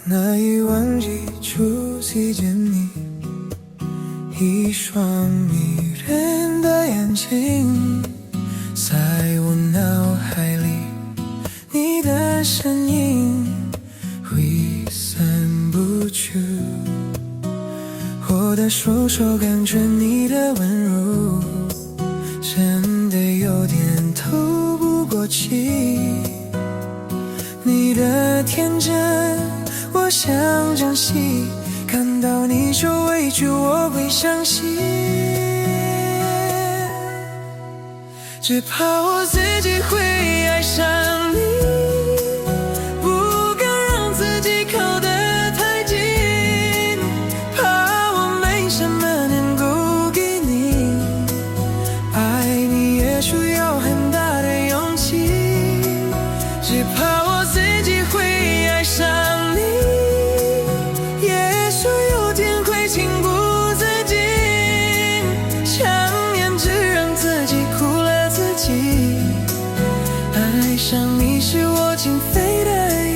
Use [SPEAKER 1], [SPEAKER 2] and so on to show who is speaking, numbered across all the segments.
[SPEAKER 1] 难以忘记初次见你，一双迷人的眼睛，在我脑海里，你的身影挥散不去。我的双手感觉你的温柔，真的有点透不过气。你的天真我想珍惜，看到你受委屈我会伤心，只怕我自己会爱上你，不敢让自己靠得太近，怕我没什么能够给你，爱你也需要很大的勇气，只怕我自己会爱上你，也许有天会情不自禁，强颜只让自己苦了自己，爱上你是我情非得已，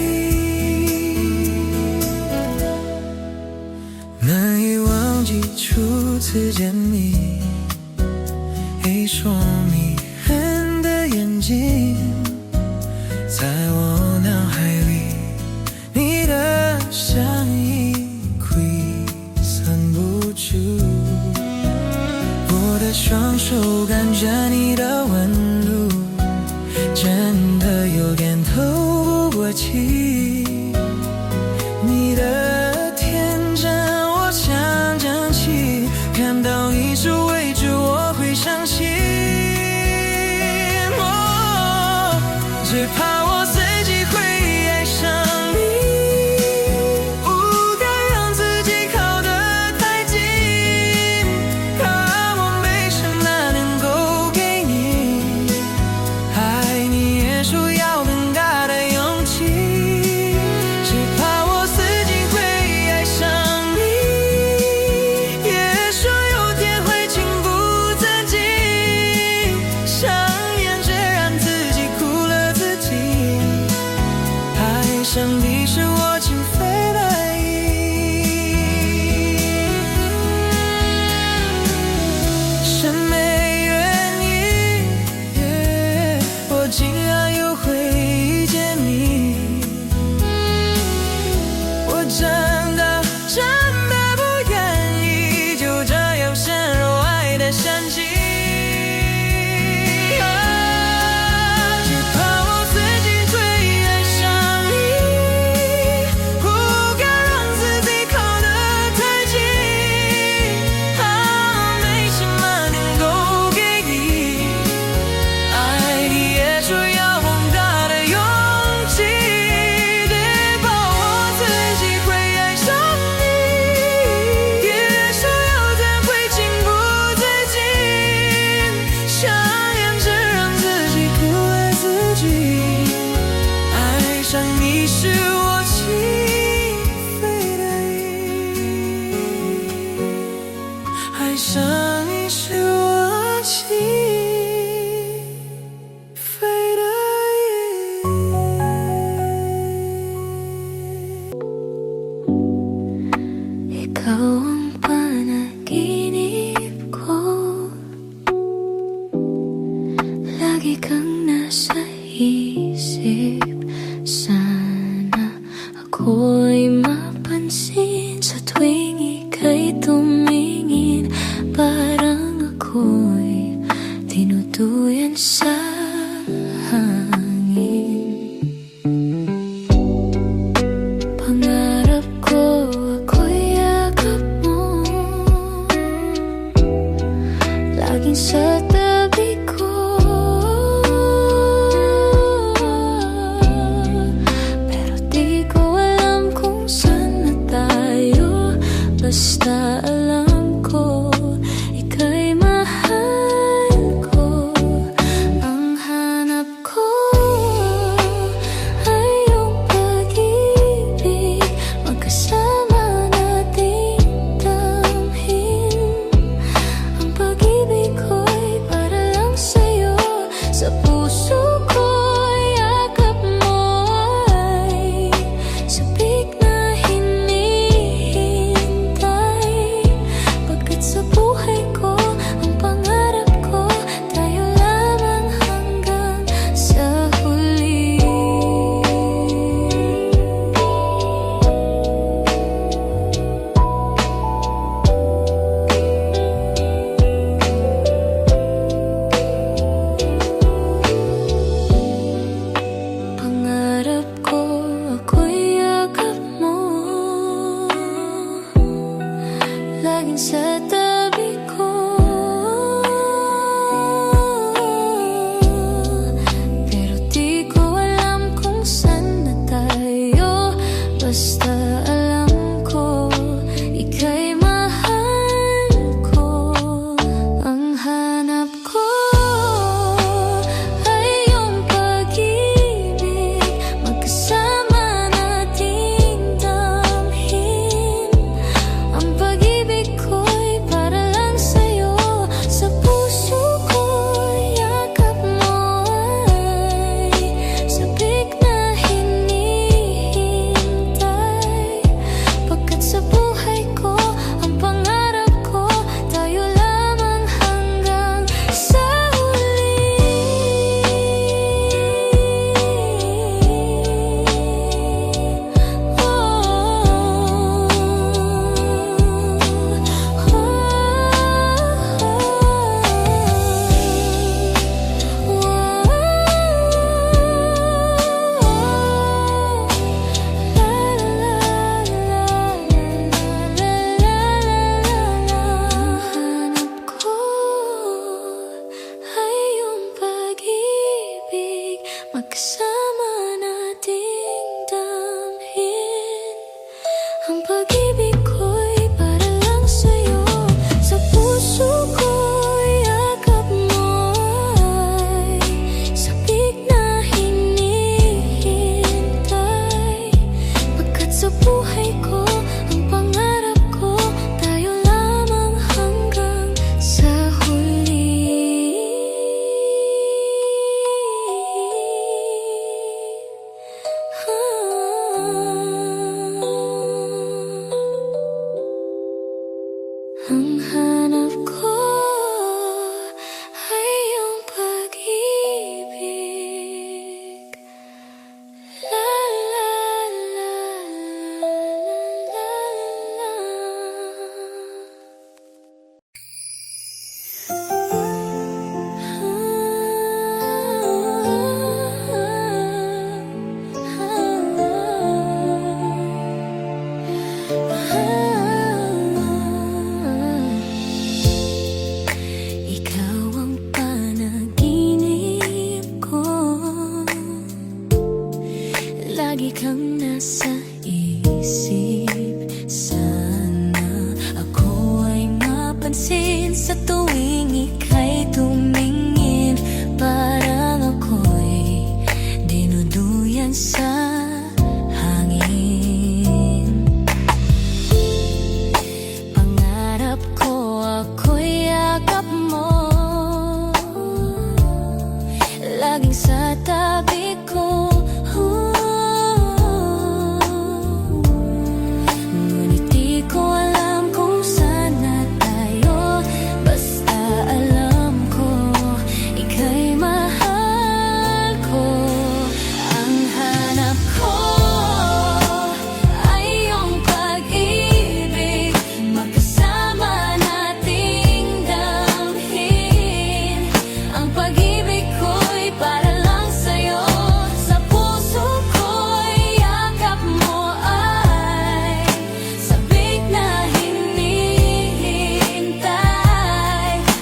[SPEAKER 1] 难以忘记初次见你，一双迷人的眼睛，在我脑海里，你的身影挥散不去，我的双手感觉你的温度，真的有点透不过气，你的天真我想珍惜，看到你受委屈我会伤心，只怕我自己会爱上你，不敢让自己靠得太近，怕我没什么能够给你，爱你也需要更大的勇气，只怕我自己会爱上你，也许有天会情不自禁，强颜只让自己苦了自己，爱上你是我情非得已，谁没原因，我竟然又会遇见你，我真的不愿意就这样陷入爱的陷阱，只怕我自己会爱上你，不敢让自己靠得太近，没什么能够给你，爱你也需要更大的勇气，只怕我自己会爱上你，也许有天会情不自禁，强颜只让自己苦了自己，爱上你是我情非得已，爱上你是我情非得已.
[SPEAKER 2] Ikaw ang panaginip ko, lagi kang nasa isip, sana ako'y mapansin sa tuwing ika'y tumingin, parang ako'y tinutuyan sa hangin. Pangarap ko ako'y yakap mo, laging sa tabi ko, pero di ko alam kung saan na tayo laging sa tabi ko. Pero di ko alam kung saan na tayo, basta alam ko ika'y mahal ko. Ang hanap ko ay iyong pag-ibig, magkasama nating damhin. Ang pag-ibig ko'y para lang sa'yo, sa puso ko'y yakap mo ay sabik na hinihintay. Pagkat sa buhay ko, ang pangarap ko, tayo lamang hanggang sa huli. Hanap ko ay iyong pag-ibig, magkasama nating damhin. Ang pag-ibig ko'y para lang sa'yo, sa puso ko'y yakap mo ay sabik na hinihintay. Pagkat sa buhay ko, ang pangarap ko, tayo lamang hanggang sa huli. Ang hanap ko ay iyong pag-ibig. La la la la la Ikaw ang panaginip ko, lagi kang nasa isip. Sana ako ay mapansin sa tuwing ika'y tumingin. Parang ako'y dinuduyan sa hangin. Pangarap ko ako'y yakap mo, laging sa tabi ko. Ngunit di ko alam kung saan na tayo, basta alam ko ika'y mahal ko. Ang hanap ko ay iyong pag-ibig, magkasama nating damhin. Ang pag-ibig ko'y para lang sa'yo, sa puso ko'y yakap mo ay sabik na hinihintay.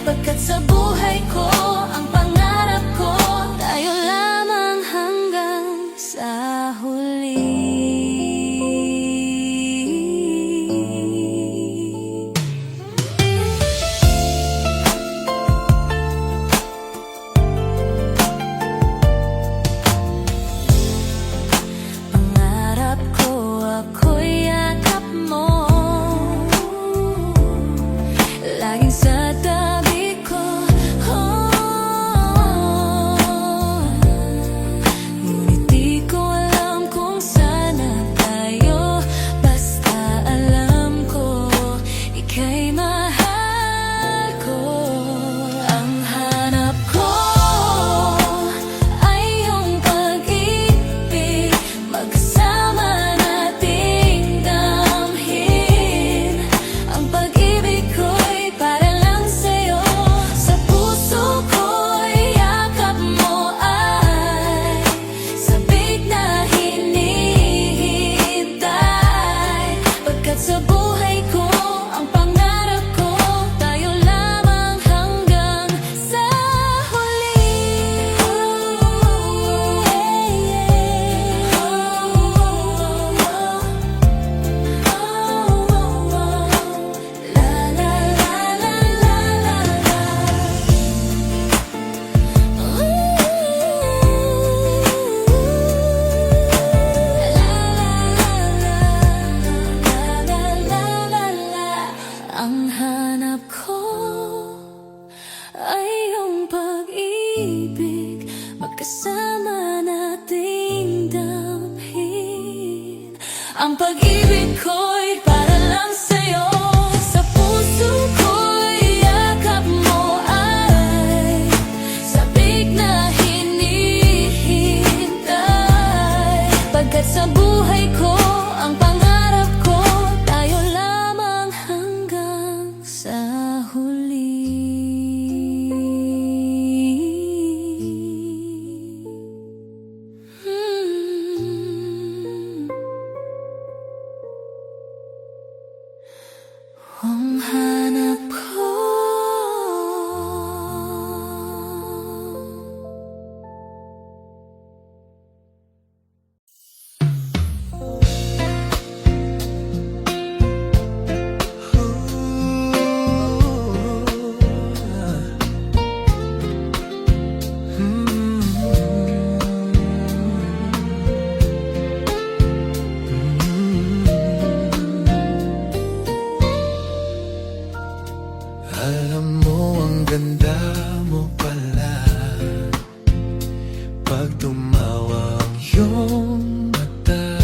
[SPEAKER 2] Pagkat sa buhay ko, ang pangarap ko, tayo lamang hanggang sa huli. Pangarap ko ako'y yakap mo, laging sa tabi ko. Ngunit di ko alam kung saan na tayo, basta alam ko ika'y mahal ko. Ang hanap ko ay iyong pag-ibig, magkasama nating Ang pag-ibig ko'y para lang sa'yo. Sa puso ko'y yakap mo ay sabik na hinihintay. Pagkat sa buhay ko, ang pangarap ko, tayo lamang hanggang sa huli. Ang hanap ko,
[SPEAKER 1] alam mo ang ganda mo pala pag tumawa ang iyong mata.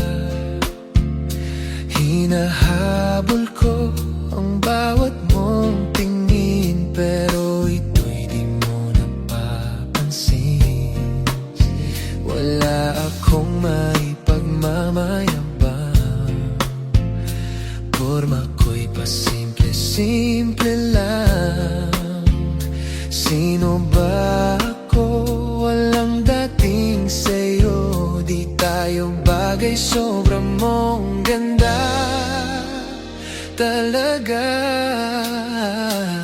[SPEAKER 1] Hinahabol ko ang bawat mong tingin, pero ito'y di mo napapansin. Wala akong maipagmamayabang, porma ko'y pasimple-simple lang. Sino ba ako? Walang dating sa'yo. Di tayo bagay, sobra mong ganda talaga.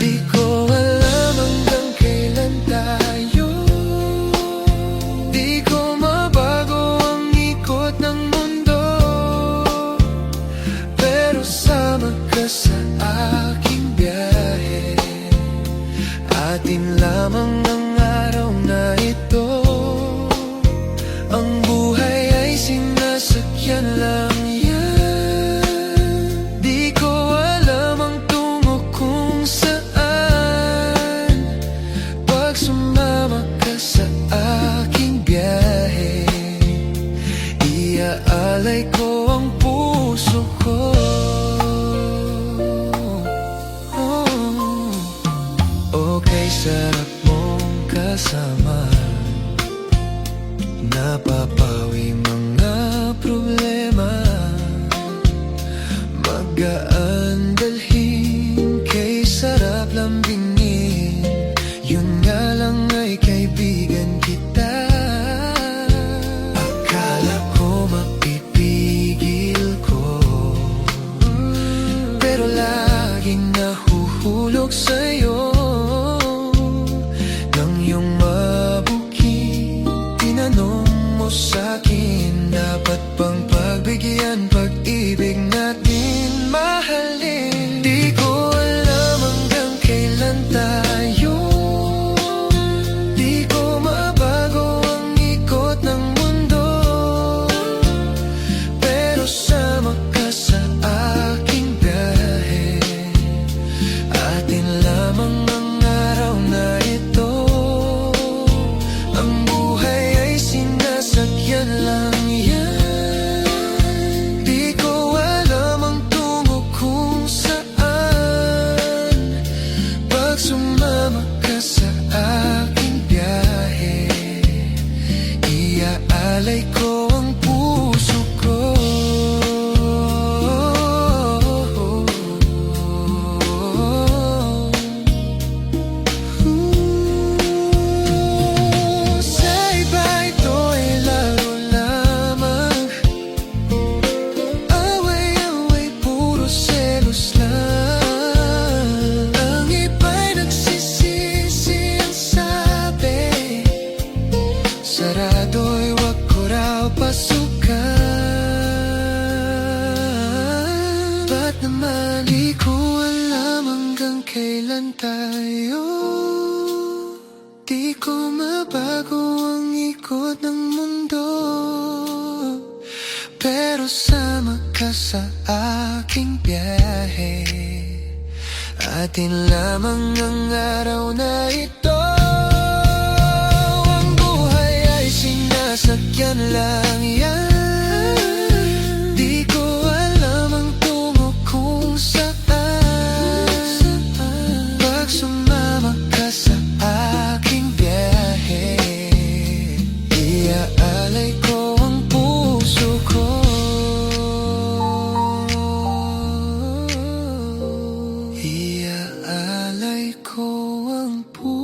[SPEAKER 1] Di ko alam hanggang kailan tayo. Di ko mabago ang ikot ng mundo, pero sama ka sa aking biyahe. Atin lamang ang araw na ito. Ang buhay ay sinasakyan lang yan. Di ko alam ang tungo kung saan. Pag sumama ka sa aking biyahe, iaalay ko ang puso ko. Okay, sarap mong kasama. Napapawi mga problema. Magaan dalhin, kay sarap lambingin. Yun nga lang ay kaibigan kita. Akala ko mapipigil ko, pero laging nahuhulog sa'yo. Sa'kin, dapat bang pagbigyan pag-ibig natin mahalin? Di ko alam hanggang kailan tayo. Di ko mabago ang ikot ng mundo, pero sama ka sa aking biyahe. Atin lamang ang araw na ito. Ang buhay ay sinasakyan lang yan. Di ko alam ang tungo kung saan. Pag sumama ka sa aking biyahe, iaalay ko ang puso ko. Sarado'y wag ko raw pasukan. Ba't naman di ko alam hanggang kailan tayo. Di ko mabago ang ikot ng mundo, pero sama ka sa aking biyahe. Atin lamang ang araw na ito. Sinasakyan lang yan. Di ko ko ang puso